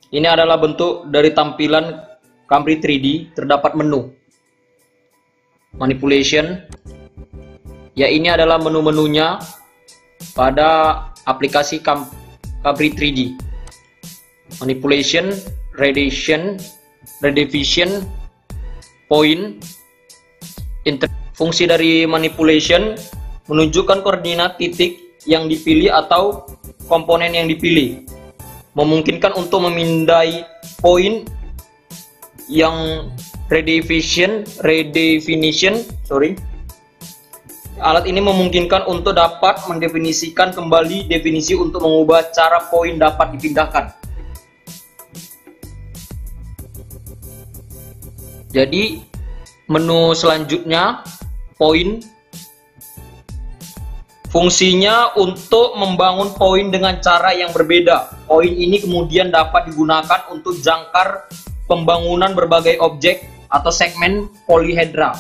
Ini adalah bentuk dari tampilan Camry 3D. Terdapat menu manipulation. Ya, ini adalah menu-menunya pada aplikasi Camry 3D. Manipulation, radiation, redivision, point. Fungsi dari manipulation menunjukkan koordinat titik yang dipilih atau komponen yang dipilih, memungkinkan untuk memindai poin yang redefinition. Alat ini memungkinkan untuk dapat mendefinisikan kembali definisi untuk mengubah cara poin dapat dipindahkan. Jadi menu selanjutnya, poin. Fungsinya untuk membangun poin dengan cara yang berbeda. Poin ini kemudian dapat digunakan untuk jangkar pembangunan berbagai objek atau segmen polyhedra.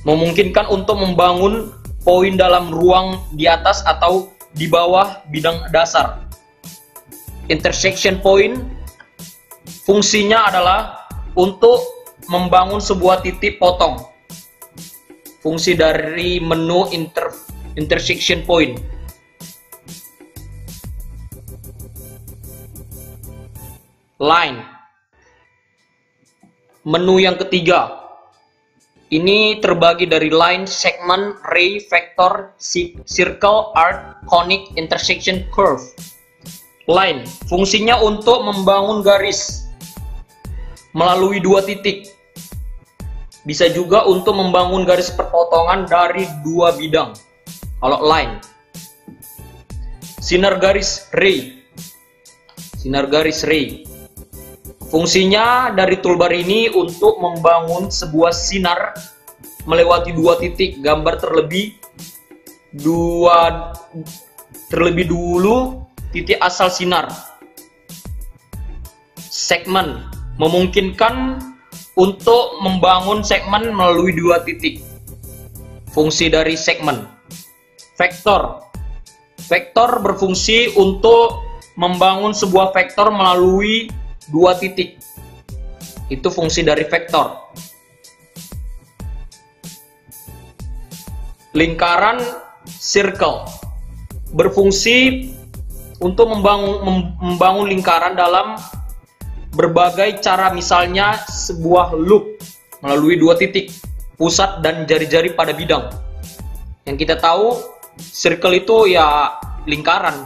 Memungkinkan untuk membangun poin dalam ruang di atas atau di bawah bidang dasar. Intersection point. Fungsinya adalah untuk membangun sebuah titik potong. Fungsi dari menu intersection point. Line. Menu yang ketiga. Ini terbagi dari line, segment, ray, vector, circle, arc, conic, intersection, curve. Line. Fungsinya untuk membangun garis melalui dua titik. Bisa juga untuk membangun garis perpotongan dari dua bidang. Kalau line. Sinar garis, ray. Sinar garis, ray. Fungsinya dari toolbar ini untuk membangun sebuah sinar melewati dua titik. Gambar terlebih dulu titik asal sinar. Segmen. Memungkinkan untuk membangun segmen melalui dua titik. Fungsi dari segmen. Vektor. Vektor berfungsi untuk membangun sebuah vektor melalui dua titik. Itu fungsi dari vektor. Lingkaran, circle. Berfungsi untuk membangun lingkaran dalam berbagai cara, misalnya sebuah loop melalui dua titik, pusat dan jari-jari pada bidang. Yang kita tahu, circle itu ya lingkaran.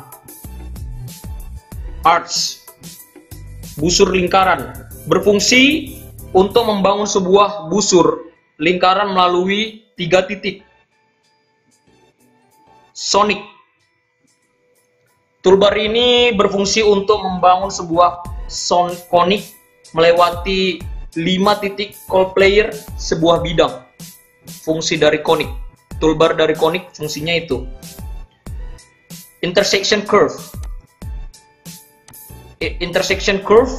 Arch, busur lingkaran, berfungsi untuk membangun sebuah busur lingkaran melalui tiga titik. Sonic. Toolbar ini berfungsi untuk membangun sebuah konik melewati 5 titik call player sebuah bidang. Fungsi dari konik. Toolbar dari konik fungsinya itu. Intersection curve. Intersection curve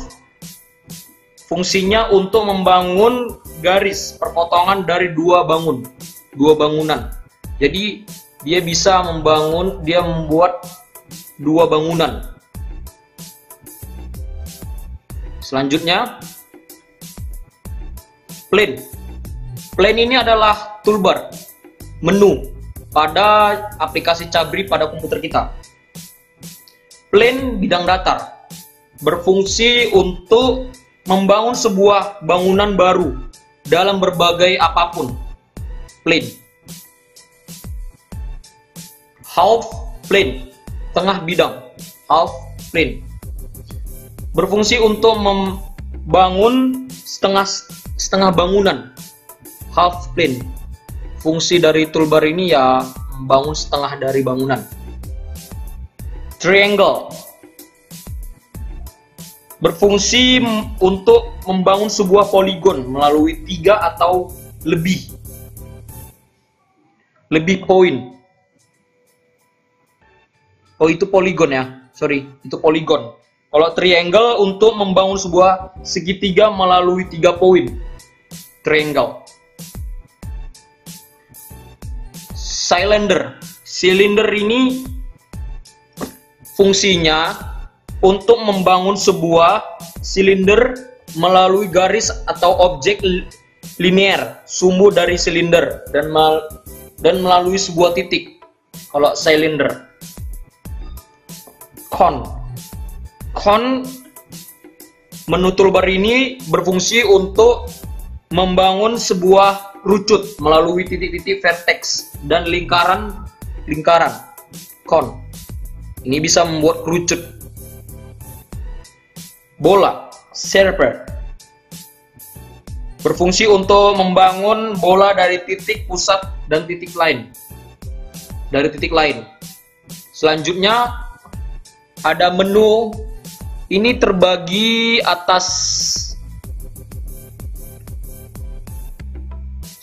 fungsinya untuk membangun garis perpotongan dari dua bangunan. Jadi dia bisa membuat dua bangunan. Selanjutnya, plane. Plane ini adalah toolbar, menu pada aplikasi Camry pada komputer kita. Plane bidang datar, berfungsi untuk membangun sebuah bangunan baru dalam berbagai apapun. Plane. Half plane, tengah bidang. Half plane. Berfungsi untuk membangun setengah bangunan. Half plane. Fungsi dari toolbar ini ya membangun setengah dari bangunan. Triangle. Berfungsi untuk membangun sebuah poligon melalui 3 atau lebih poin. Oh, itu poligon ya. Sorry, itu poligon. Kalau triangle untuk membangun sebuah segitiga melalui 3 poin. Triangle. Cylinder. Silinder ini fungsinya untuk membangun sebuah silinder melalui garis atau objek linear sumbu dari silinder dan melalui sebuah titik. Kalau silinder, cone menu toolbar ini berfungsi untuk membangun sebuah rucut melalui titik-titik vertex dan lingkaran. Cone ini bisa membuat kerucut. Bola, serper, berfungsi untuk membangun bola dari titik pusat dan titik lain. Selanjutnya ada menu, ini terbagi atas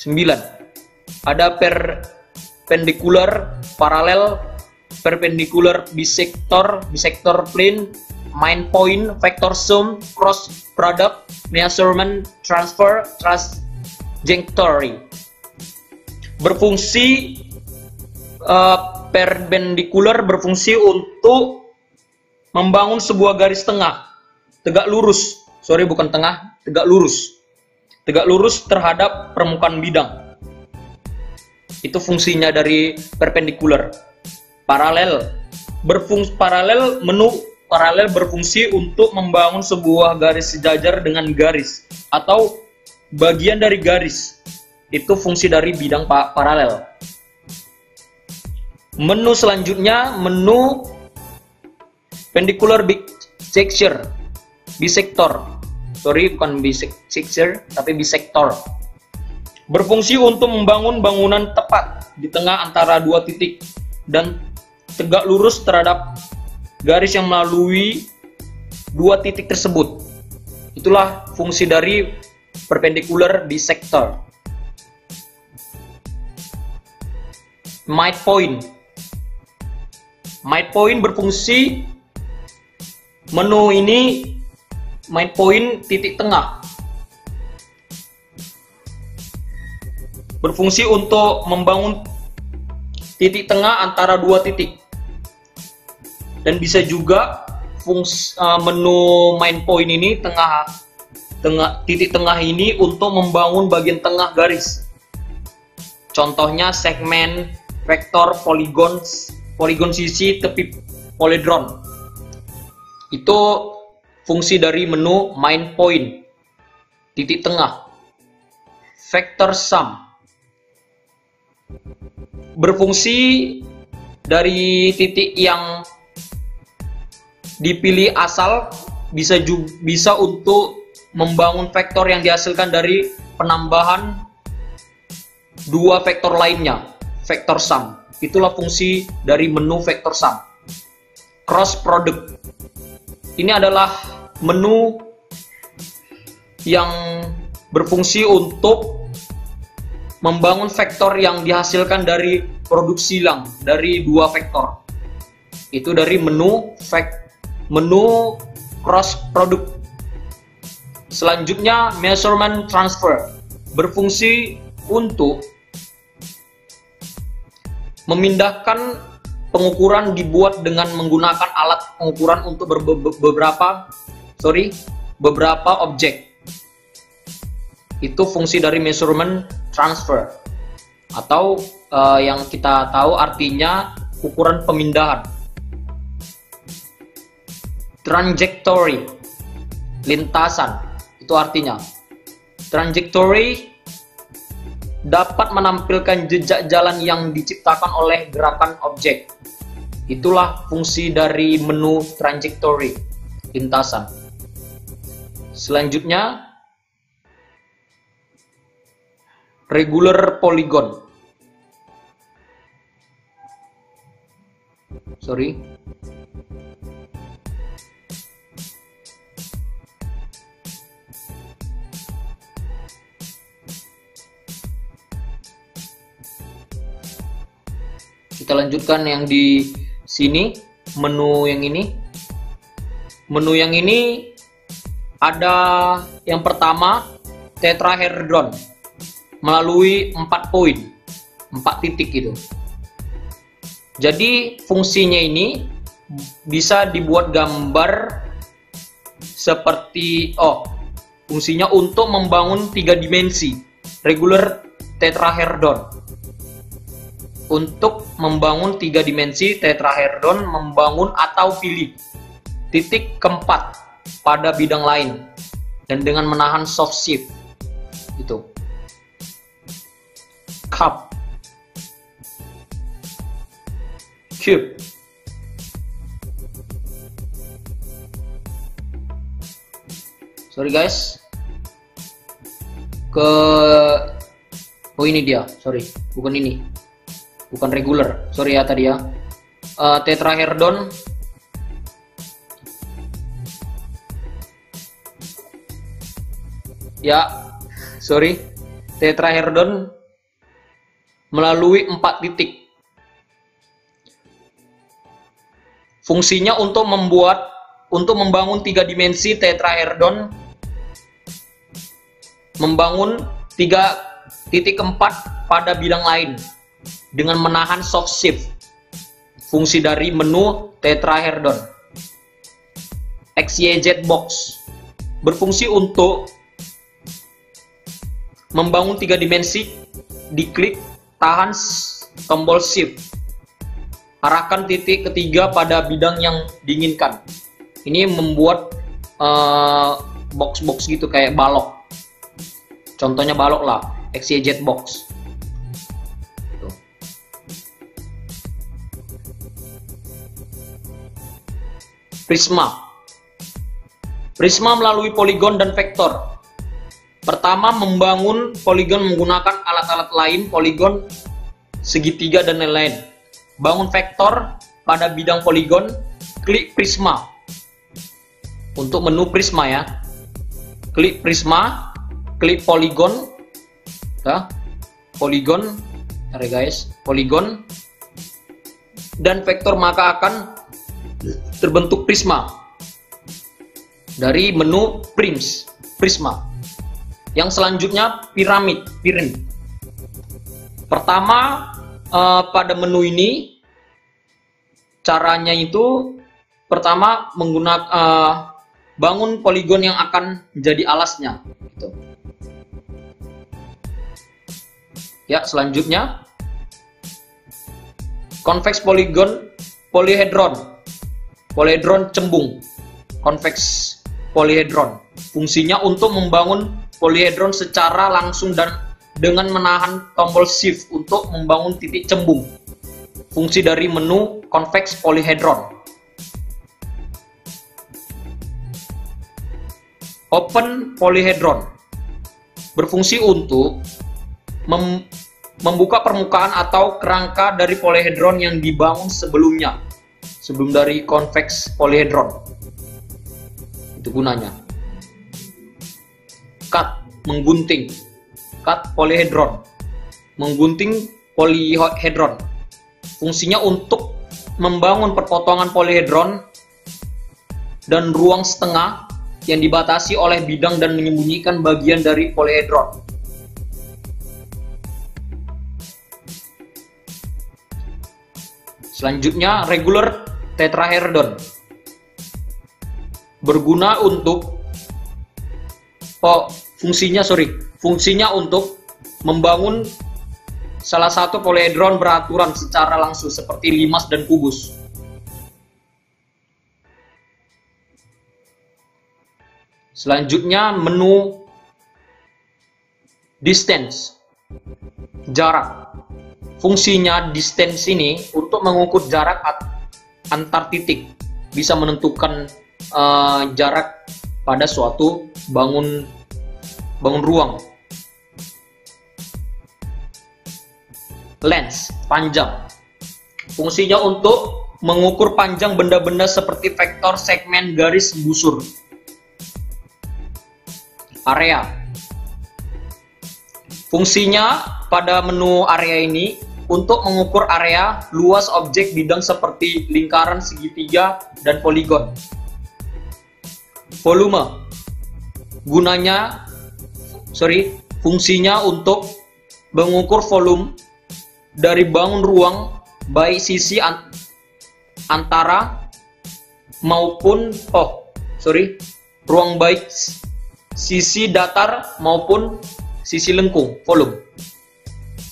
9. Ada perpendicular, paralel, perpendicular, bisector plane, main point, vector sum, cross product, measurement, transfer, trajectory. Berfungsi perpendicular berfungsi untuk membangun sebuah garis tegak lurus terhadap permukaan bidang. Itu fungsinya dari perpendicular. Menu paralel berfungsi untuk membangun sebuah garis sejajar dengan garis atau bagian dari garis. Itu fungsi dari bidang paralel. Menu selanjutnya, menu perpendicular bisector. Bukan bisector, tapi bisector. Berfungsi untuk membangun bangunan tepat di tengah antara dua titik dan tegak lurus terhadap garis yang melalui dua titik tersebut. Itulah fungsi dari perpendicular bisector. Midpoint berfungsi, menu ini midpoint titik tengah, berfungsi untuk membangun titik tengah antara dua titik. Dan bisa juga menu main point ini titik tengah ini untuk membangun bagian tengah garis. Contohnya segmen, vektor, poligon sisi, tepi polydron. Itu fungsi dari menu main point, titik tengah. Vector sum berfungsi dari titik yang dipilih asal, bisa untuk membangun vektor yang dihasilkan dari penambahan dua vektor lainnya, vektor sum. Itulah fungsi dari menu vektor sum. Cross product ini adalah menu yang berfungsi untuk membangun vektor yang dihasilkan dari produksi silang dari dua vektor. Itu dari menu cross product. Selanjutnya measurement transfer berfungsi untuk memindahkan pengukuran dibuat dengan menggunakan alat pengukuran untuk beberapa objek. Itu fungsi dari measurement transfer, atau yang kita tahu artinya ukuran pemindahan. Trajectory, lintasan, itu artinya. Trajectory dapat menampilkan jejak jalan yang diciptakan oleh gerakan objek. Itulah fungsi dari menu trajectory, lintasan. Selanjutnya, regular polygon. Kita lanjutkan yang di sini, menu yang ini. Menu yang ini ada yang pertama, tetrahedron melalui 4 titik itu. Jadi fungsinya ini bisa dibuat gambar seperti fungsinya untuk membangun 3 dimensi regular tetrahedron. Untuk membangun 3 dimensi tetrahedron, membangun atau pilih titik keempat pada bidang lain dan dengan menahan soft shift itu. Cup, cube, sorry guys, ini dia, sorry, bukan ini, bukan regular, sorry ya tadi ya. Tetrahedron ya, sorry, tetrahedron melalui 4 titik. Fungsinya untuk membangun 3 dimensi tetrahedron, membangun 3 titik keempat pada bidang lain dengan menahan soft shift. Fungsi dari menu tetrahedron. XYZ box berfungsi untuk membangun 3 dimensi. Diklik, tahan tombol shift, arahkan titik ketiga pada bidang yang diinginkan. Ini membuat box-box gitu kayak balok. Contohnya balok lah, XYZ box. Tuh. Prisma. Prisma melalui poligon dan vektor. Pertama, membangun poligon menggunakan alat-alat lain, poligon, segitiga, dan lain-lain. Bangun vektor pada bidang poligon, klik prisma. Untuk menu prisma ya. Klik prisma, klik poligon. Ya. Poligon, ya guys, poligon. Dan vektor, maka akan terbentuk prisma. Dari menu prisma. Yang selanjutnya piramid. Pertama, pada menu ini caranya itu pertama menggunakan bangun poligon yang akan menjadi alasnya gitu. Ya, selanjutnya convex poligon polyhedron cembung. Convex polyhedron fungsinya untuk membangun polyhedron secara langsung dan dengan menahan tombol shift untuk membangun titik cembung. Fungsi dari menu convex polyhedron. Open polyhedron berfungsi untuk membuka permukaan atau kerangka dari polyhedron yang dibangun sebelum dari convex polyhedron. Itu gunanya. Cut, menggunting. Cut polyhedron, menggunting polyhedron. Fungsinya untuk membangun perpotongan polyhedron dan ruang setengah yang dibatasi oleh bidang dan menyembunyikan bagian dari polyhedron. Selanjutnya, regular tetrahedron berguna untuk fungsinya untuk membangun salah satu polyhedron beraturan secara langsung seperti limas dan kubus. Selanjutnya menu distance, jarak. Fungsinya distance ini untuk mengukur jarak antar titik, bisa menentukan jarak pada suatu bangun ruang. Lens, panjang. Fungsinya untuk mengukur panjang benda-benda seperti vektor, segmen, garis, busur. Area. Fungsinya pada menu area ini untuk mengukur area luas objek bidang seperti lingkaran, segitiga, dan poligon. Volume. Fungsinya untuk mengukur volume dari bangun ruang baik sisi antara maupun ruang baik sisi datar maupun sisi lengkung, volume.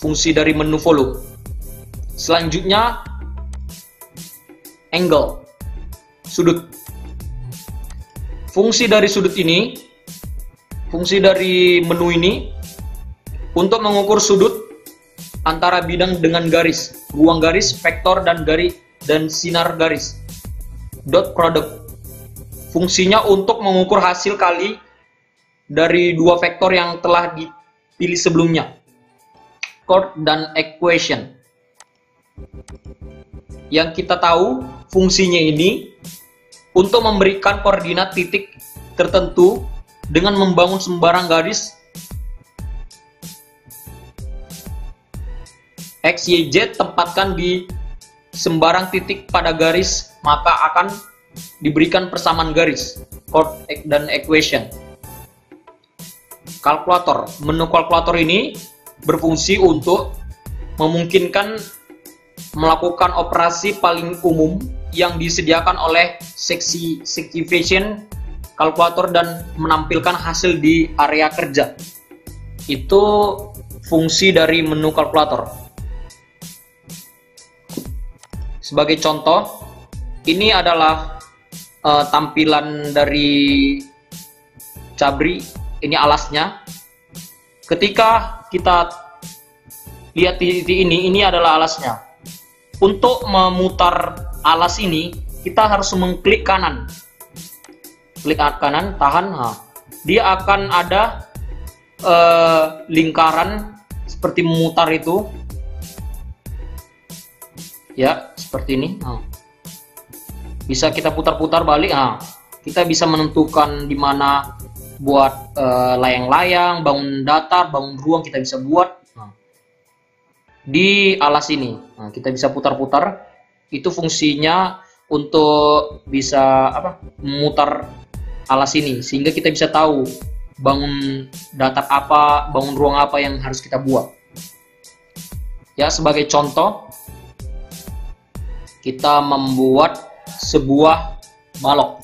Fungsi dari menu volume. Selanjutnya angle, sudut. Fungsi dari sudut ini, fungsi dari menu ini untuk mengukur sudut antara bidang dengan garis, ruang garis, vektor dan sinar garis. Dot product. Fungsinya untuk mengukur hasil kali dari dua vektor yang telah dipilih sebelumnya. Chord dan equation. Yang kita tahu fungsinya ini untuk memberikan koordinat titik tertentu dengan membangun sembarang garis X, Y, Z tempatkan di sembarang titik pada garis, maka akan diberikan persamaan garis, chord dan equation. Kalkulator. Menu kalkulator ini berfungsi untuk memungkinkan melakukan operasi paling umum yang disediakan oleh Secvision kalkulator dan menampilkan hasil di area kerja. Itu fungsi dari menu kalkulator. Sebagai contoh, ini adalah tampilan dari Cabri. Ini alasnya. Ketika kita lihat titik ini adalah alasnya. Untuk memutar alas ini, kita harus mengklik kanan. Klik kanan, tahan. Dia akan ada lingkaran seperti memutar itu. Ya, seperti ini. Bisa kita putar-putar balik. Kita bisa menentukan di mana buat layang-layang, bangun datar, bangun ruang, kita bisa buat di alas ini. Kita bisa putar-putar. Itu fungsinya untuk bisa memutar alas ini, sehingga kita bisa tahu bangun datar apa, bangun ruang apa yang harus kita buat. Ya, sebagai contoh, kita membuat sebuah balok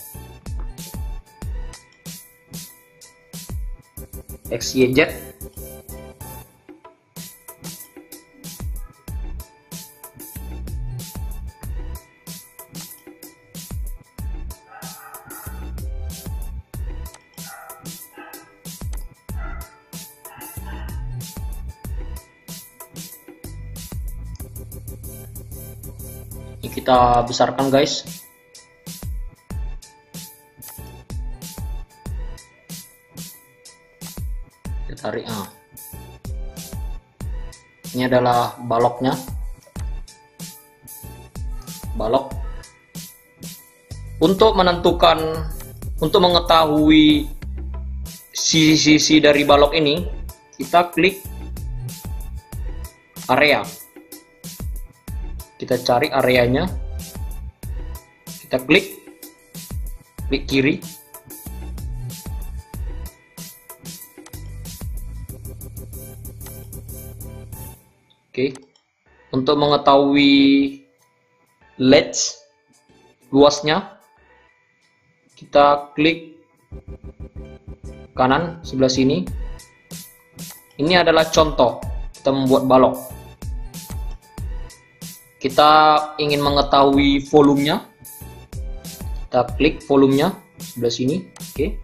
X, Y, Z. Ini kita besarkan, guys. Kita tarik. Ini adalah baloknya. Balok. Untuk menentukan, untuk mengetahui sisi-sisi dari balok ini, kita klik area. Kita cari areanya, kita klik kiri, oke. Untuk mengetahui length, luasnya, kita klik kanan sebelah sini. Ini adalah contoh kita membuat balok. Kita ingin mengetahui volumenya, kita klik volumenya sebelah sini. Oke.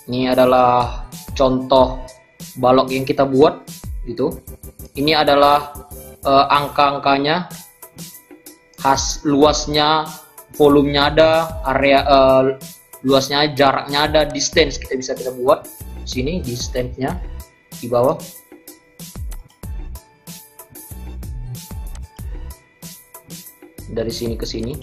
Ini adalah contoh balok yang kita buat gitu. Ini adalah angka-angkanya, luasnya, volumenya ada, area luasnya, jaraknya ada, distance kita bisa buat sini, distance-nya di bawah. Dari sini ke sini.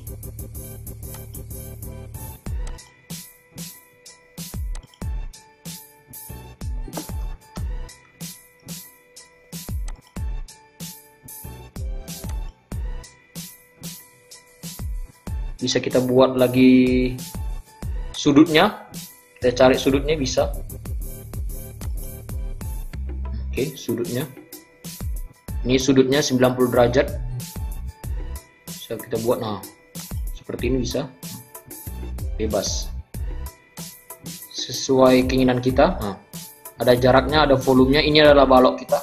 Bisa kita buat lagi sudutnya. Kita cari sudutnya bisa. Oke, sudutnya. Ini sudutnya 90 derajat. Kita buat seperti ini bisa. bebas sesuai keinginan kita. Nah, ada jaraknya, ada volumenya. Ini adalah balok kita.